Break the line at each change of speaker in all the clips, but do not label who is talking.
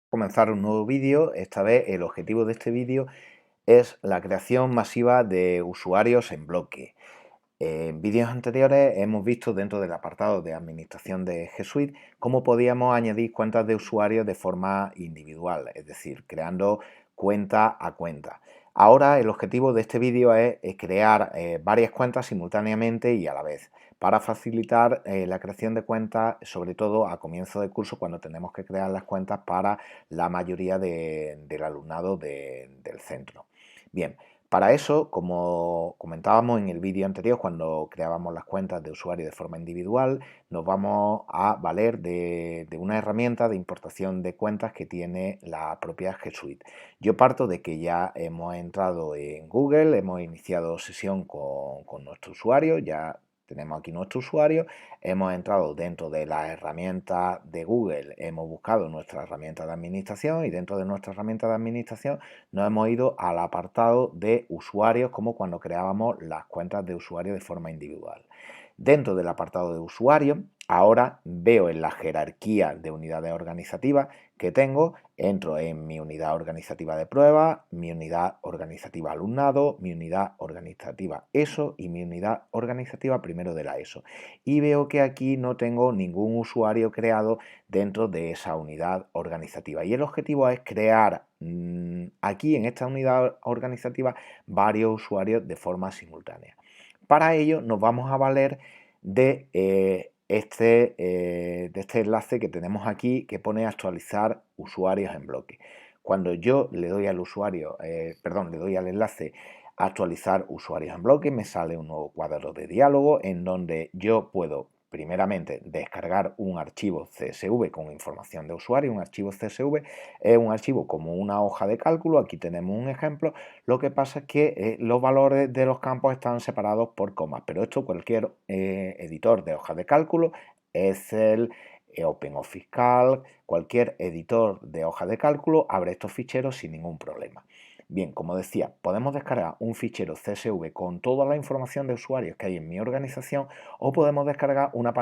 Comenzar un nuevo vídeo. Esta vez el objetivo de este vídeo es la creación masiva de usuarios en bloque. En vídeos anteriores hemos visto dentro del apartado de administración de G Suite cómo podíamos añadir cuentas de usuarios de forma individual, es decir, creando cuenta a cuenta. Ahora el objetivo de este vídeo es crear varias cuentas simultáneamente y a la vez para facilitar la creación de cuentas, sobre todo a comienzo de curso cuando tenemos que crear las cuentas para la mayoría del alumnado del centro. Bien, para eso, como comentábamos en el vídeo anterior, cuando creábamos las cuentas de usuario de forma individual, nos vamos a valer de una herramienta de importación de cuentas que tiene la propia G Suite. Yo parto de que ya hemos entrado en Google, hemos iniciado sesión con nuestro usuario, ya tenemos aquí nuestro usuario, hemos entrado dentro de la herramienta de Google, hemos buscado nuestra herramienta de administración y dentro de nuestra herramienta de administración nos hemos ido al apartado de usuarios, como cuando creábamos las cuentas de usuario de forma individual. Dentro del apartado de usuario, ahora veo en la jerarquía de unidades organizativas que tengo, entro en mi unidad organizativa de pruebas, mi unidad organizativa alumnado, mi unidad organizativa ESO y mi unidad organizativa primero de la ESO. Y veo que aquí no tengo ningún usuario creado dentro de esa unidad organizativa. Y el objetivo es crear aquí en esta unidad organizativa varios usuarios de forma simultánea. Para ello nos vamos a valer de este enlace que tenemos aquí que pone actualizar usuarios en bloque. Cuando yo le doy al usuario, le doy al enlace actualizar usuarios en bloque, me sale un nuevo cuadro de diálogo en donde yo puedo primeramente descargar un archivo CSV con información de usuario. Un archivo CSV es un archivo como una hoja de cálculo. Aquí tenemos un ejemplo. Lo que pasa es que los valores de los campos están separados por comas, pero esto cualquier editor de hojas de cálculo, Excel, OpenOffice Calc, cualquier editor de hojas de cálculo abre estos ficheros sin ningún problema. Bien, como decía, podemos descargar un fichero CSV con toda la información de usuarios que hay en mi organización o podemos descargar una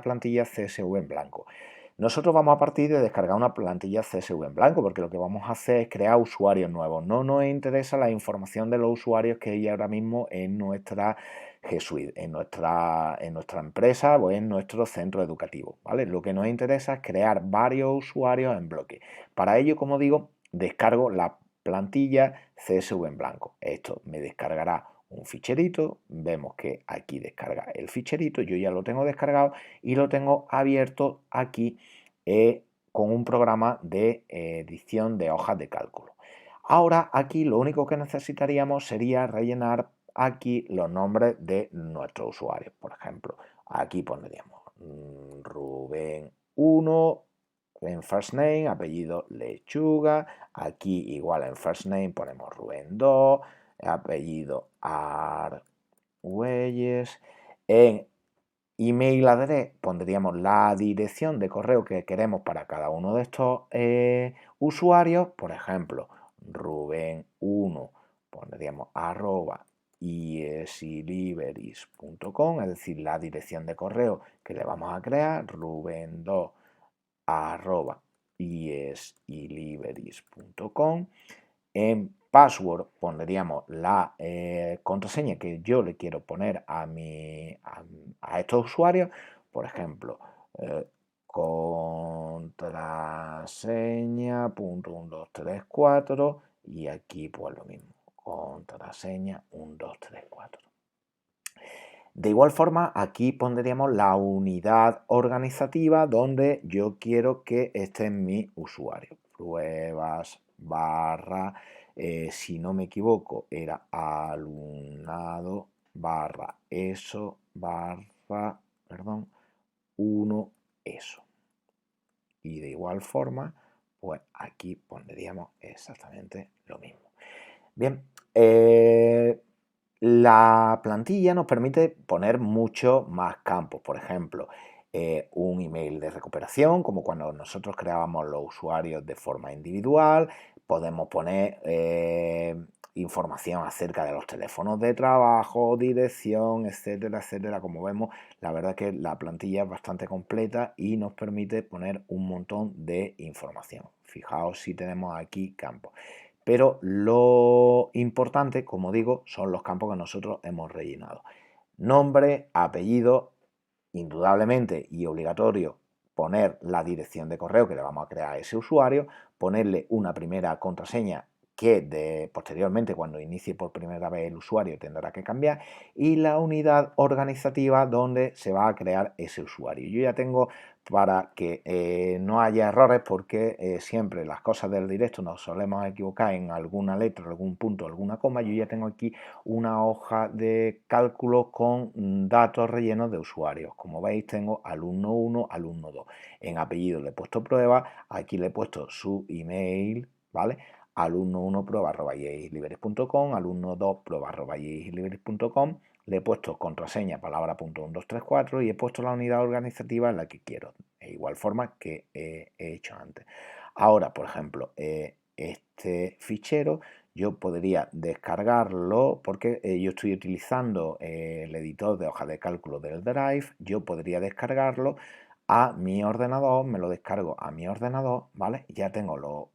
plantilla CSV en blanco. Nosotros vamos a partir de descargar una plantilla CSV en blanco porque lo que vamos a hacer es crear usuarios nuevos. No nos interesa la información de los usuarios que hay ahora mismo en nuestra G Suite, en nuestra empresa o en nuestro centro educativo, ¿vale? Lo que nos interesa es crear varios usuarios en bloque. Para ello, como digo, descargo la plantilla CSV en blanco. Esto me descargará un ficherito, vemos que aquí descarga el ficherito, yo ya lo tengo descargado y lo tengo abierto aquí con un programa de edición de hojas de cálculo. Ahora aquí lo único que necesitaríamos sería rellenar aquí los nombres de nuestros usuarios. Por ejemplo, aquí pondríamos Rubén 1 en first name, apellido Lechuga. Aquí igual en first name ponemos Rubén 2, apellido Argüelles. En email address pondríamos la dirección de correo que queremos para cada uno de estos usuarios. Por ejemplo, Rubén1 pondríamos @iesiliveris.com, es decir, la dirección de correo que le vamos a crear. Rubén2 @iesiliveris.com. En password pondríamos la contraseña que yo le quiero poner a estos usuarios. Por ejemplo, contraseña .1234 y aquí pues lo mismo, contraseña 1234. De igual forma, aquí pondríamos la unidad organizativa donde yo quiero que estén mis usuarios. Pruebas barra, si no me equivoco, era alumnado barra eso barra, perdón, 1 eso. Y de igual forma, pues aquí pondríamos exactamente lo mismo. Bien, la plantilla nos permite poner muchos más campos. Por ejemplo, un email de recuperación, como cuando nosotros creábamos los usuarios de forma individual. Podemos poner información acerca de los teléfonos de trabajo, dirección, etcétera, etcétera. Como vemos, la verdad es que la plantilla es bastante completa y nos permite poner un montón de información. Fijaos si tenemos aquí campos. Pero lo importante, como digo, son los campos que nosotros hemos rellenado. Nombre, apellido, indudablemente y obligatorio poner la dirección de correo que le vamos a crear a ese usuario, ponerle una primera contraseña que posteriormente, cuando inicie por primera vez el usuario, tendrá que cambiar, y la unidad organizativa donde se va a crear ese usuario. Yo ya tengo, para que no haya errores, porque siempre las cosas del directo nos solemos equivocar en alguna letra, algún punto, alguna coma. Yo ya tengo aquí una hoja de cálculo con datos rellenos de usuarios. Como veis, tengo alumno 1, alumno 2. En apellido le he puesto prueba, aquí le he puesto su email, ¿vale? alumno1prueba@iexlibris.com, alumno2prueba@iexlibris.com. Le he puesto contraseña palabra.1234 y he puesto la unidad organizativa en la que quiero, de igual forma que he hecho antes. Ahora, por ejemplo, este fichero yo podría descargarlo porque yo estoy utilizando el editor de hoja de cálculo del Drive. Yo podría descargarlo a mi ordenador, me lo descargo a mi ordenador, ¿vale? Ya tengo los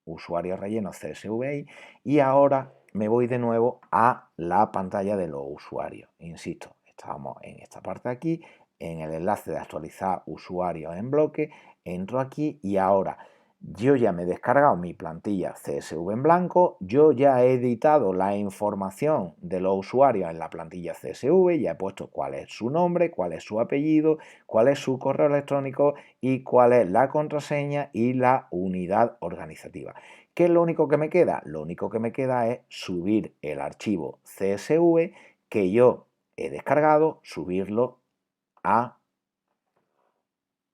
usuarios rellenos CSV y ahora me voy de nuevo a la pantalla de los usuarios. Insisto, estábamos en esta parte de aquí, en el enlace de actualizar usuarios en bloque, entro aquí y ahora yo ya me he descargado mi plantilla CSV en blanco, yo ya he editado la información de los usuarios en la plantilla CSV, ya he puesto cuál es su nombre, cuál es su apellido, cuál es su correo electrónico y cuál es la contraseña y la unidad organizativa. ¿Qué es lo único que me queda? Lo único que me queda es subir el archivo CSV que yo he descargado, subirlo a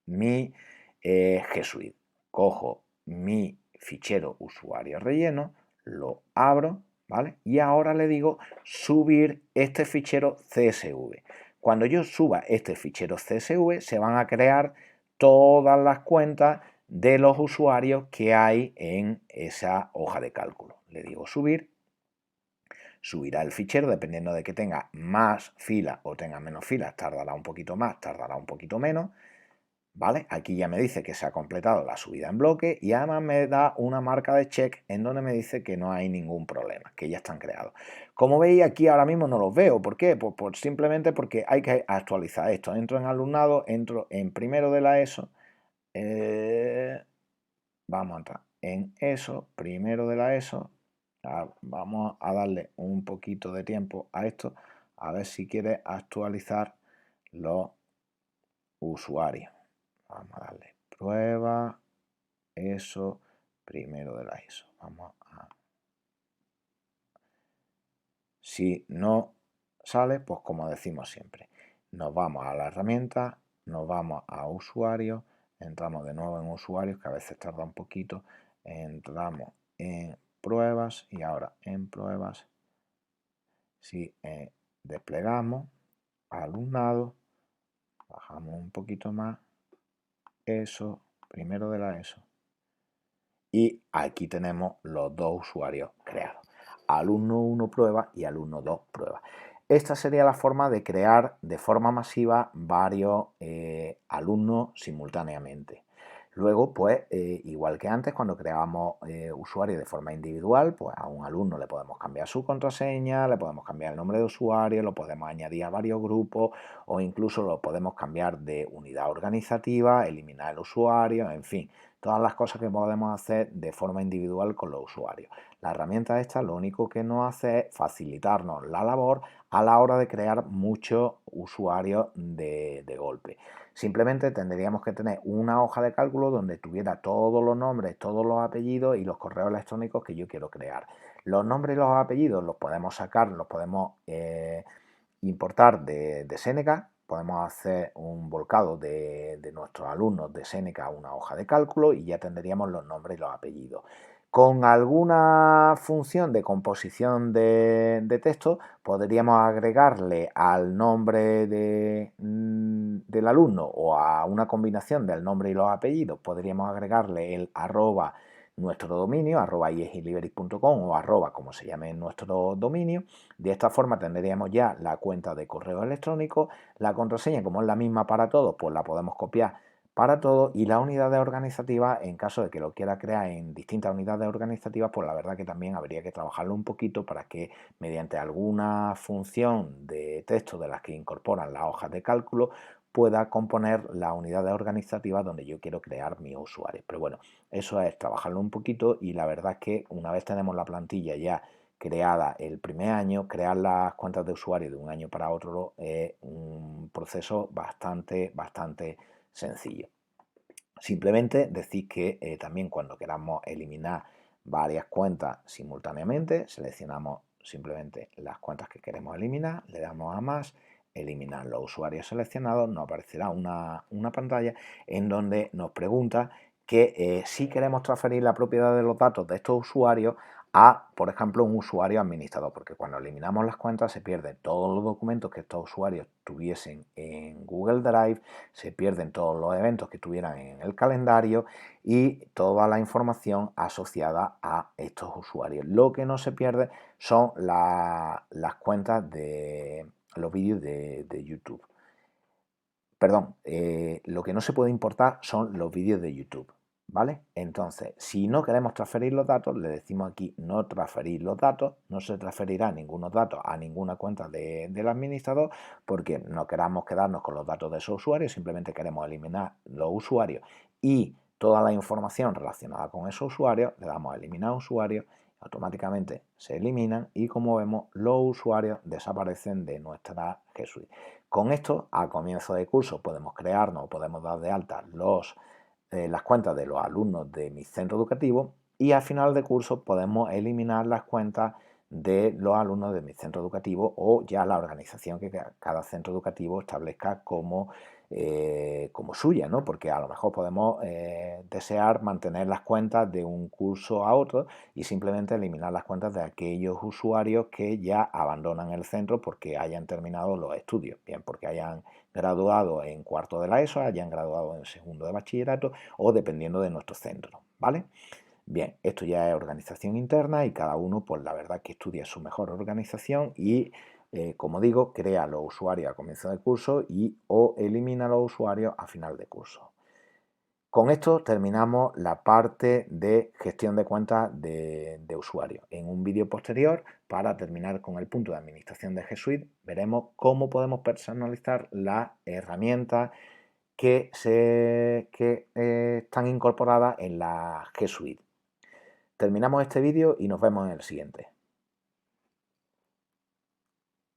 mi G Suite. Cojo mi fichero usuario relleno, lo abro, ¿vale? Y ahora le digo subir este fichero CSV. Cuando yo suba este fichero CSV, se van a crear todas las cuentas de los usuarios que hay en esa hoja de cálculo. Le digo subir, subirá el fichero, dependiendo de que tenga más filas o tenga menos filas, tardará un poquito más, tardará un poquito menos. ¿Vale? Aquí ya me dice que se ha completado la subida en bloque y además me da una marca de check en donde me dice que no hay ningún problema, que ya están creados. Como veis, aquí ahora mismo no los veo. ¿Por qué? Pues simplemente porque hay que actualizar esto. Entro en alumnado, entro en primero de la ESO. Vamos a entrar en ESO, primero de la ESO. Vamos a darle un poquito de tiempo a esto, a ver si quiere actualizar los usuarios. Vamos a darle prueba, ESO, primero de la ESO. Si no sale, pues como decimos siempre, nos vamos a la herramienta, nos vamos a usuarios, entramos de nuevo en usuarios, que a veces tarda un poquito, entramos en pruebas y ahora en pruebas, si desplegamos, alumnado, bajamos un poquito más, ESO, primero de la ESO. Y aquí tenemos los dos usuarios creados, alumno 1 prueba y alumno 2 prueba. Esta sería la forma de crear de forma masiva varios alumnos simultáneamente. Luego, pues, igual que antes, cuando creábamos usuarios de forma individual, pues a un alumno le podemos cambiar su contraseña, le podemos cambiar el nombre de usuario, lo podemos añadir a varios grupos o incluso lo podemos cambiar de unidad organizativa, eliminar el usuario, en fin, todas las cosas que podemos hacer de forma individual con los usuarios. La herramienta esta lo único que nos hace es facilitarnos la labor a la hora de crear muchos usuarios de golpe. Simplemente tendríamos que tener una hoja de cálculo donde tuviera todos los nombres, todos los apellidos y los correos electrónicos que yo quiero crear. Los nombres y los apellidos los podemos sacar, los podemos importar de Seneca. Podemos hacer un volcado de nuestros alumnos de Seneca a una hoja de cálculo y ya tendríamos los nombres y los apellidos. Con alguna función de composición de texto podríamos agregarle al nombre del alumno o a una combinación del nombre y los apellidos, podríamos agregarle el arroba nuestro dominio, @iesiliveris.com o como se llame nuestro dominio. De esta forma tendríamos ya la cuenta de correo electrónico, la contraseña, como es la misma para todos, pues la podemos copiar para todos, y las unidades organizativas, en caso de que lo quiera crear en distintas unidades organizativas, pues la verdad que también habría que trabajarlo un poquito para que mediante alguna función de texto de las que incorporan las hojas de cálculo pueda componer las unidades organizativas donde yo quiero crear mis usuarios. Pero bueno, eso es trabajarlo un poquito, y la verdad es que una vez tenemos la plantilla ya creada el primer año, crear las cuentas de usuario de un año para otro es un proceso bastante sencillo. Simplemente decir que también cuando queramos eliminar varias cuentas simultáneamente, seleccionamos simplemente las cuentas que queremos eliminar, le damos a más, eliminar los usuarios seleccionados, nos aparecerá una pantalla en donde nos pregunta que si queremos transferir la propiedad de los datos de estos usuarios a, por ejemplo, un usuario administrador, porque cuando eliminamos las cuentas se pierden todos los documentos que estos usuarios tuviesen en Google Drive, se pierden todos los eventos que tuvieran en el calendario y toda la información asociada a estos usuarios. Lo que no se pierde son las cuentas de los vídeos de YouTube. Perdón, lo que no se puede importar son los vídeos de YouTube, ¿vale? Entonces, si no queremos transferir los datos, le decimos aquí no transferir los datos, no se transferirá ningunos datos a ninguna cuenta del administrador, porque no queramos quedarnos con los datos de esos usuarios, simplemente queremos eliminar los usuarios y toda la información relacionada con esos usuarios. Le damos a eliminar usuarios, automáticamente se eliminan y, como vemos, los usuarios desaparecen de nuestra G Suite. Con esto, a comienzo de curso podemos crearnos, podemos dar de alta las cuentas de los alumnos de mi centro educativo, y al final de curso podemos eliminar las cuentas de los alumnos de mi centro educativo, o ya la organización que cada centro educativo establezca como suya, ¿no? Porque a lo mejor podemos desear mantener las cuentas de un curso a otro y simplemente eliminar las cuentas de aquellos usuarios que ya abandonan el centro porque hayan terminado los estudios, bien porque hayan graduado en cuarto de la ESO, hayan graduado en segundo de bachillerato, o dependiendo de nuestro centro, ¿vale? Bien, esto ya es organización interna y cada uno, pues la verdad que estudia su mejor organización y, como digo, crea los usuarios a comienzo de curso o elimina los usuarios a final de curso. Con esto terminamos la parte de gestión de cuentas de usuario. En un vídeo posterior, para terminar con el punto de administración de G Suite, veremos cómo podemos personalizar las herramientas que están incorporadas en la G Suite. Terminamos este vídeo y nos vemos en el siguiente.